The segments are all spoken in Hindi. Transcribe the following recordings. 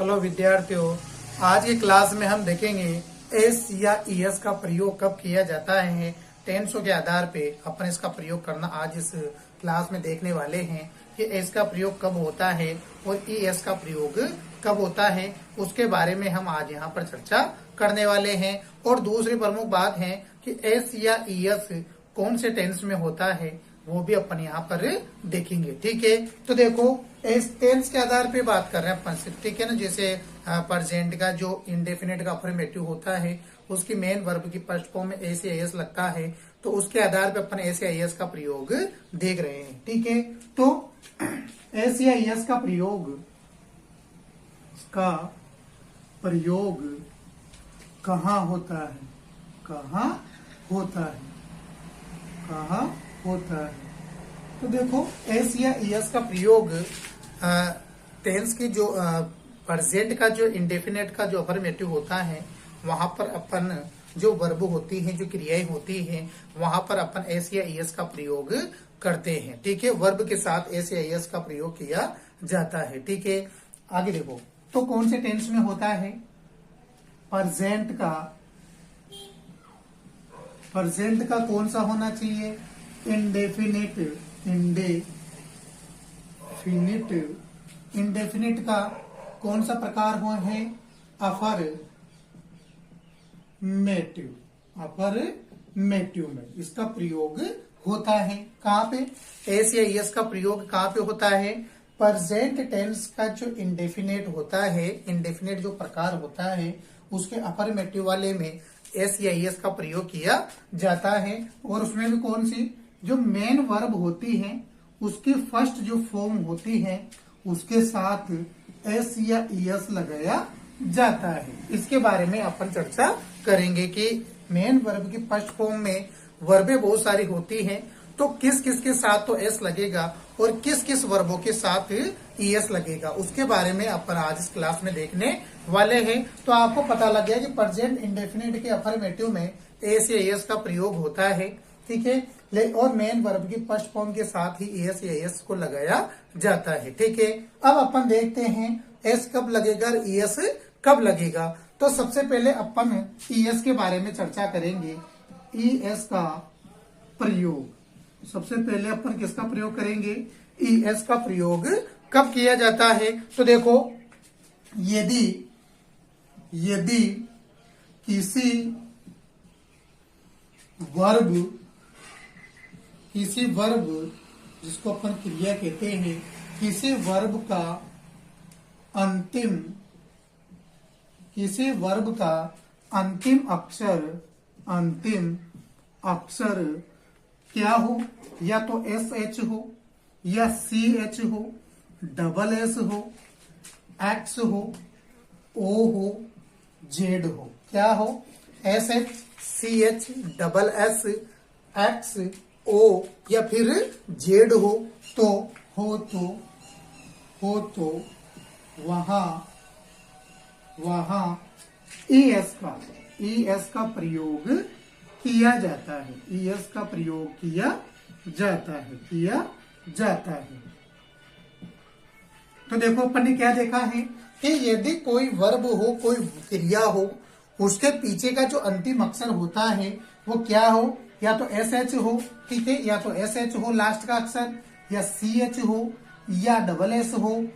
हेलो विद्यार्थियों, आज की क्लास में हम देखेंगे एस या ईएस का प्रयोग कब किया जाता है। टेंसों के आधार पे अपन इसका प्रयोग करना आज इस क्लास में देखने वाले हैं कि एस का प्रयोग कब होता है और ईएस का प्रयोग कब होता है, उसके बारे में हम आज यहाँ पर चर्चा करने वाले हैं। और दूसरी प्रमुख बात है कि एस या ईएस कौन से टेंस में होता है वो भी अपन यहाँ पर देखेंगे। ठीक है, तो देखो एस टेंस के आधार पे बात कर रहे हैं अपन सिर्फ, ठीक है ना। जैसे प्रेजेंट का जो इंडेफिनिट का अफर्मेटिव होता है उसकी मेन वर्ब की फर्स्ट फॉर्म में एस या एस लगता है, तो उसके आधार पे अपन एस या एस का प्रयोग देख रहे हैं। ठीक है, तो एस या एस का प्रयोग कहाँ होता है, कहाँ होता है, कहाँ होता है। तो देखो एस या ईएस का प्रयोग टेंस की जो प्रेजेंट का जो इंडेफिनेट का जो अफर्मेटिव होता है वहां पर अपन जो वर्ब होती है, जो क्रियाएं होती हैं, वहां पर अपन एस या ईएस का प्रयोग करते हैं। ठीक है, वर्ब के साथ एस या ईएस का प्रयोग किया जाता है। ठीक है, आगे देखो तो कौन से टेंस में होता है। प्रेजेंट का कौन सा होना चाहिए, इंडेफिनिट का कौन सा प्रकार हो है, अफर्मेटिव में इसका प्रयोग होता है। कहाँ पे, एस या एस का प्रयोग कहाँ पे होता है, प्रेजेंट टेंस का जो इंडेफिनेट होता है, इंडेफिनेट जो प्रकार होता है उसके अफर्मेटिव वाले में एस या एस का प्रयोग किया जाता है। और उसमें भी कौन सी, जो मेन वर्ब होती है उसकी फर्स्ट जो फॉर्म होती है उसके साथ एस या एस लगाया जाता है। इसके बारे में अपन चर्चा करेंगे कि मेन वर्ब की फर्स्ट फॉर्म में वर्बें बहुत सारी होती हैं, तो किस किस के साथ तो एस लगेगा और किस किस वर्बों के साथ ईएस लगेगा, उसके बारे में अपन आज इस क्लास में देखने वाले हैं। तो आपको पता लग गया कि प्रेजेंट इंडेफिनिट के अफर्मेटिव में एस या एस का प्रयोग होता है। ठीक है, और मेन वर्ब की फर्स्ट फॉर्म के साथ ही एस या एस को लगाया जाता है। ठीक है, अब अपन देखते हैं एस कब लगेगा और ईएस कब लगेगा। तो सबसे पहले अपन ईएस के बारे में चर्चा करेंगे। ईएस का प्रयोग, सबसे पहले अपन किसका प्रयोग करेंगे, ईएस का प्रयोग कब किया जाता है। तो देखो यदि किसी वर्ब जिसको अपन क्रिया कहते हैं, किसी वर्ब का अंतिम अक्षर क्या हो, या तो एस एच हो या सी एच हो, डबल एस हो, एक्स हो, ओ हो, जेड हो। क्या हो, S H, C H, double S, X, O या फिर जेड हो, तो वहां ईएस का प्रयोग किया जाता है, ईएस का प्रयोग किया जाता है। तो देखो अपन ने क्या देखा है कि यदि कोई वर्ब हो, कोई क्रिया हो, उसके पीछे का जो अंतिम अक्षर होता है वो क्या हो, या तो एस एच हो, ठीक है, या तो एस एच हो लास्ट का अक्षर, या सी एच हो, या डबल एस हो,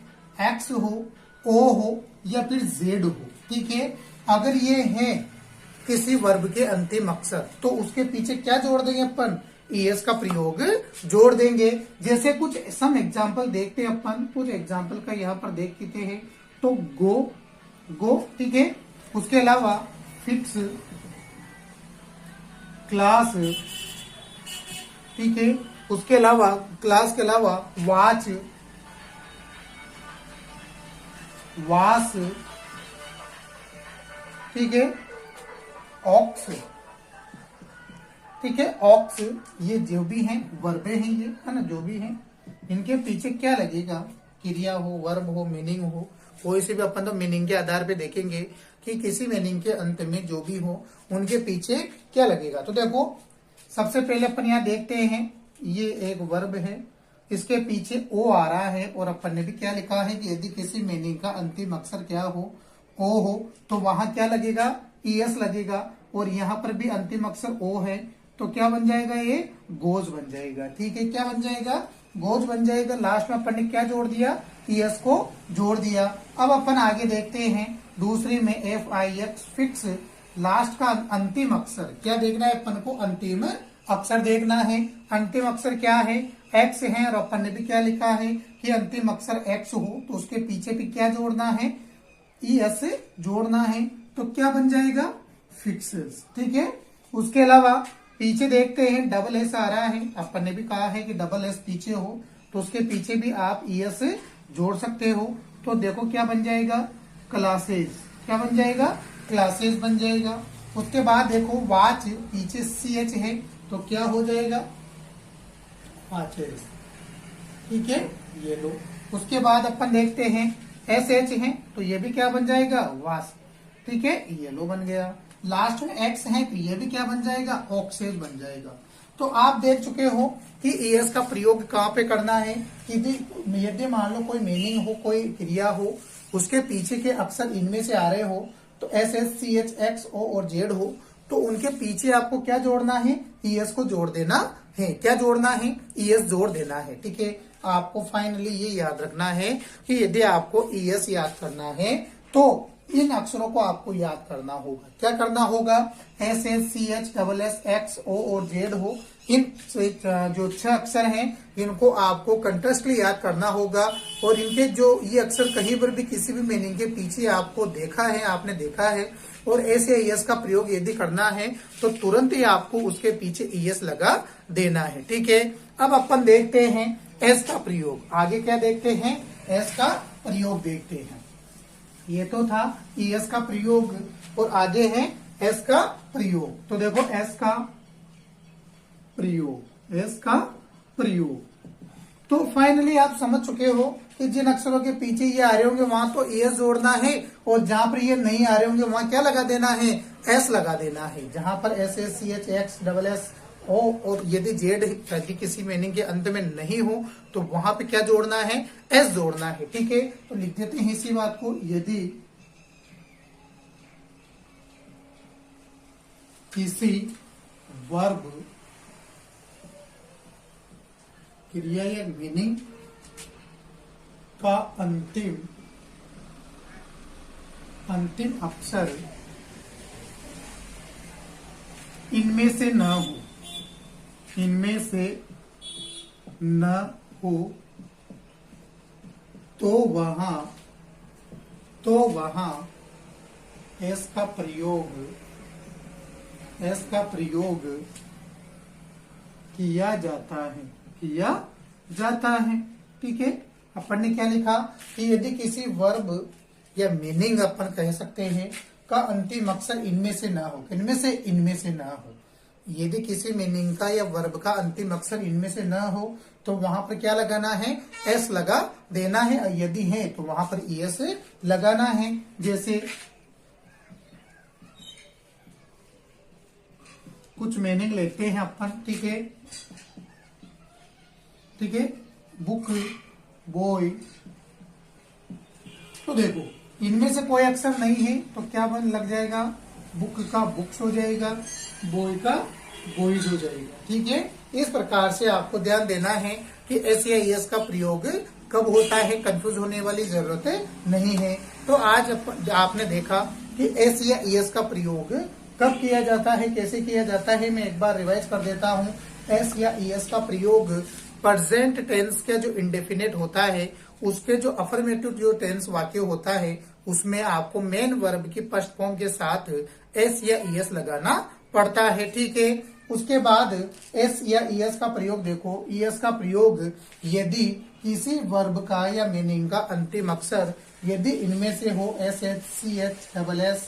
एक्स हो, ओ हो या फिर जेड हो। ठीक है, अगर ये है किसी वर्ब के अंतिम अक्षर तो उसके पीछे क्या जोड़ देंगे अपन, ईएस का प्रयोग जोड़ देंगे। जैसे कुछ सम एग्जाम्पल देखते हैं अपन, कुछ एग्जाम्पल का यहाँ पर देख लेते हैं। तो गो, ठीक है, उसके अलावा फिक्स, क्लास, ठीक है, उसके अलावा क्लास के अलावा वाच, वास, ठीक है, ऑक्स, ठीक है, ऑक्स, ये जो भी हैं वर्बे हैं, ये है ना, जो भी हैं इनके पीछे क्या लगेगा, क्रिया हो, वर्ब हो, मीनिंग हो, कोई से भी अपन तो मीनिंग के आधार पे देखेंगे कि किसी मीनिंग के अंत में जो भी हो उनके पीछे क्या लगेगा। तो देखो सबसे पहले अपन यहाँ देखते हैं, ये एक वर्ब है इसके पीछे ओ आ रहा है और अपन ने भी क्या लिखा है कि यदि किसी मीनिंग का अंतिम अक्षर क्या हो, ओ हो, तो वहां क्या लगेगा, ईएस लगेगा। और यहाँ पर भी अंतिम अक्षर ओ है तो क्या बन जाएगा, ये गोज बन जाएगा। ठीक है, क्या बन जाएगा, गोज बन जाएगा। लास्ट में अपन ने क्या जोड़ दिया, ईएस को जोड़ दिया। अब अपन आगे देखते हैं दूसरी में FIX फिक्स, लास्ट का अंतिम अक्षर क्या देखना है अपन को, अंतिम अक्षर देखना है। अंतिम अक्षर क्या है, एक्स है, और अपन ने भी क्या लिखा है कि अंतिम अक्षर एक्स हो तो उसके पीछे भी क्या जोड़ना है, ईएस जोड़ना है। तो क्या बन जाएगा, फिक्सेस। ठीक है, उसके अलावा पीछे देखते हैं डबल एस आ रहा है, अपन ने भी कहा है कि डबल एस पीछे हो तो उसके पीछे भी आप ईएस जोड़ सकते हो। तो देखो क्या बन जाएगा, क्लासेस। क्या बन जाएगा, क्लासेस बन जाएगा। उसके बाद देखो वाच, पीछे CH है तो क्या हो जाएगा, वाचेस। ठीक है, ये लो। उसके बाद अपन देखते हैं SH है तो ये भी क्या बन जाएगा, वास। ठीक है, ये लो बन गया। लास्ट में X है तो ये भी क्या बन जाएगा, ऑक्सेज बन जाएगा। तो आप देख चुके हो कि ES का प्रयोग कहाँ पे करना है। यदि मान लो कोई मीनिंग हो, कोई क्रिया हो, उसके पीछे के अक्षर इनमें से आ रहे हो तो SS, CH, X, O और Z हो तो उनके पीछे आपको क्या जोड़ना है, ES को जोड़ देना है। क्या जोड़ना है, ES जोड़ देना है। ठीक है, आपको फाइनली ये याद रखना है कि यदि आपको ES याद करना है तो इन अक्षरों को आपको याद करना होगा। क्या करना होगा, SS, CH, SS, X, O और Z हो, इन जो 6 अक्षर हैं इनको आपको कंटेस्टली याद करना होगा। और इनके जो ये अक्षर कहीं पर भी किसी भी मीनिंग के पीछे आपको देखा है, आपने देखा है और ऐसे ES का प्रयोग यदि करना है तो तुरंत ही आपको उसके पीछे ES लगा देना है। ठीक है, अब अपन देखते हैं S का प्रयोग। आगे क्या देखते हैं, S का प्रयोग देखते हैं। ये तो था ES का प्रयोग और आगे है S का प्रयोग। तो देखो S का प्रयोग, S का प्रयोग। तो फाइनली आप समझ चुके हो कि जिन अक्षरों के पीछे ये आ रहे होंगे वहां तो ES जोड़ना है और जहां पर ये नहीं आ रहे होंगे वहां क्या लगा देना है, S लगा देना है। जहां पर SS, CH, X, SS, O और यदि Z किसी मीनिंग के अंत में नहीं हो तो वहां पे क्या जोड़ना है, S जोड़ना है। ठीक है, तो लिख देते हैं इसी बात को, यदि किसी वर्ब, क्रिया या मीनिंग का अंतिम अक्षर इनमें से न हो, इनमें से न हो तो वहां S का प्रयोग किया जाता है। ठीक है, अपन ने क्या लिखा कि यदि किसी वर्ब या मीनिंग अपन कह सकते हैं का अंतिम अक्षर इनमें से ना हो, इनमें से ना हो, यदि किसी मीनिंग का या वर्ब का अंतिम अक्षर इनमें से ना हो तो वहां पर क्या लगाना है, S लगा देना है। और यदि है तो वहां पर ES लगाना है। जैसे कुछ मीनिंग लेते हैं अपन। ठीक है, बुक, बॉय। तो देखो इनमें से कोई अक्षर नहीं है तो क्या बन लग जाएगा, बुक का बुक्स हो जाएगा, बॉय का बॉयज हो जाएगा। ठीक है, इस प्रकार से आपको ध्यान देना है कि S या ES का प्रयोग कब होता है, कंफ्यूज होने वाली जरूरत नहीं है। तो आज आपने देखा कि S या ES का प्रयोग कब किया जाता है, कैसे किया जाता है। मैं एक बार रिवाइज कर देता हूँ। S या ES का प्रयोग प्रेजेंट टेंस का जो इंडेफिनेट होता है उसके जो अफर्मेटिव जो टेंस वाक्य होता है उसमें आपको मेन वर्ब की फर्स्ट फॉर्म के साथ S या ES लगाना पड़ता है। ठीक है, उसके बाद S या ES का प्रयोग देखो, ES का प्रयोग यदि किसी वर्ब का या मीनिंग का अंतिम अक्षर यदि इनमें से हो, SH, CH, SS,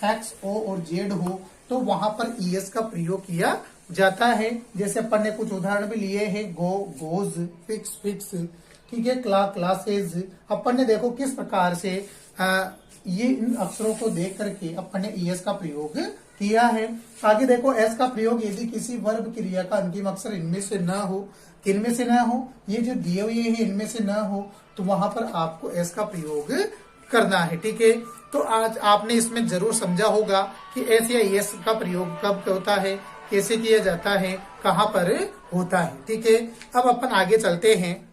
X, O और Z हो तो वहां पर ES का प्रयोग किया जाता है। जैसे अपन ने कुछ उदाहरण भी लिए हैं, गो, गोज, फिक्स। ठीक है, क्लासेज। अपन ने देखो किस प्रकार से ये इन अक्षरों को देख करके अपन ने ES का प्रयोग किया है। आगे देखो S का प्रयोग यदि किसी वर्ब क्रिया का अंतिम अक्षर इनमें से न हो, इनमें से ना हो, ये जो दिए हुए हैं इनमें से ना हो, तो वहां पर आपको एस का प्रयोग करना है। ठीक है, तो आज आपने इसमें जरूर समझा होगा कि एस या एस का प्रयोग कब होता है, कैसे किया जाता है, कहाँ पर होता है। ठीक है, अब अपन आगे चलते हैं।